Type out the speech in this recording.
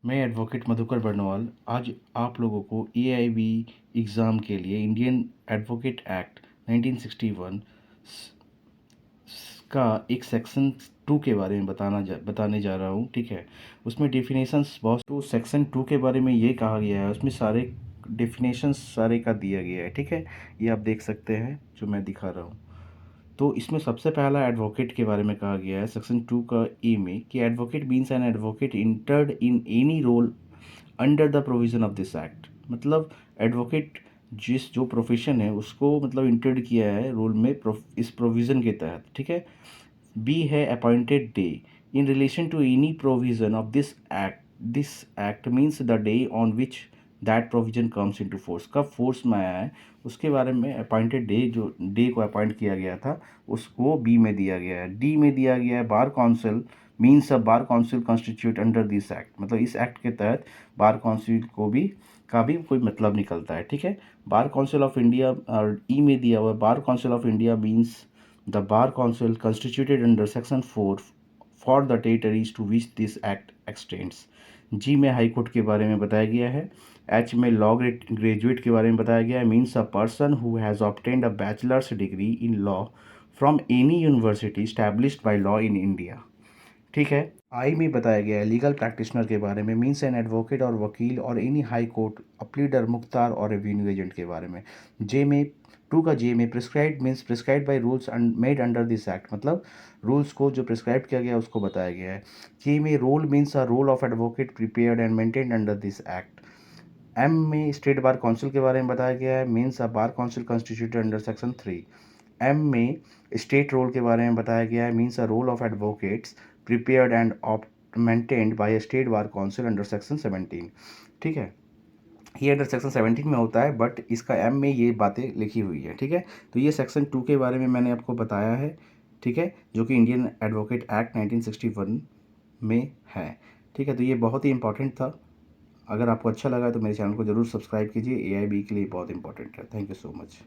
मैं एडवोकेट मधुकर बर्नवाल आज आप लोगों को एआईबी एग्ज़ाम के लिए इंडियन एडवोकेट एक्ट 1961 का एक सेक्शन 2 के बारे में बताने जा रहा हूँ। ठीक है, उसमें डेफिनेशंस बहुत, तो सेक्शन 2 के बारे में ये कहा गया है, उसमें सारे डेफिनेशंस सारे का दिया गया है। ठीक है, ये आप देख सकते हैं जो मैं दिखा रहा हूँ। तो इसमें सबसे पहला एडवोकेट के बारे में कहा गया है सेक्शन 2 का ए में कि advocate means an advocate entered in any roll under the provision of this act. मतलब एडवोकेट जिस जो प्रोफेशन है उसको मतलब इंटर्ड किया है रोल में इस प्रोविज़न के तहत। ठीक है, बी है appointed day in relation to any provision of this act means the day on which that provision comes into force. कब फोर्स में आया है उसके बारे में अपॉइंटेड डे, जो डे को अपॉइंट किया गया था उसको बी में दिया गया है। डी में दिया गया है bar council means a bar council constitute under this act. मतलब इस एक्ट के तहत बार काउंसिल को भी का भी कोई मतलब निकलता है। ठीक है, बार काउंसिल ऑफ इंडिया और ई में दिया हुआ है bar council of India means the bar council constituted under section 4 for the territories to which this act extends. जी में हाई कोर्ट के बारे में बताया गया है। एच में लॉ ग्रेजुएट के बारे में बताया गया है। Means a person who has obtained a bachelors degree in law from any university established by law in India. ठीक है, आई में बताया गया है लीगल प्रैक्टिशनर के बारे में। मीन्स एन एडवोकेट और वकील और any high court pleader Mukhtar और रेवेन्यू एजेंट के बारे में। जे में 2 का जे में prescribed means prescribed by rules made under this act. मतलब रूल्स को जो प्रिस्क्राइब किया गया उसको बताया गया है। के में roll means a roll of advocate prepared and maintained under this act. M में स्टेट बार काउंसिल के बारे में बताया गया है। Means a bar council constituted under section 3। M में स्टेट रोल के बारे में बताया गया है। Means a roll of advocates prepared and maintained by state bar council under section 17। ठीक है, ये अंडर सेक्शन 17 में होता है बट इसका एम में ये बातें लिखी हुई है। ठीक है, तो ये सेक्शन 2 के बारे में मैंने आपको बताया है। ठीक है, जो कि इंडियन एडवोकेट एक्ट 1961 में है। ठीक है, तो ये बहुत ही इंपॉर्टेंट था। अगर आपको अच्छा लगा तो मेरे चैनल को ज़रूर सब्सक्राइब कीजिए, एआईबी के लिए बहुत इंपॉर्टेंट है। Thank you so much.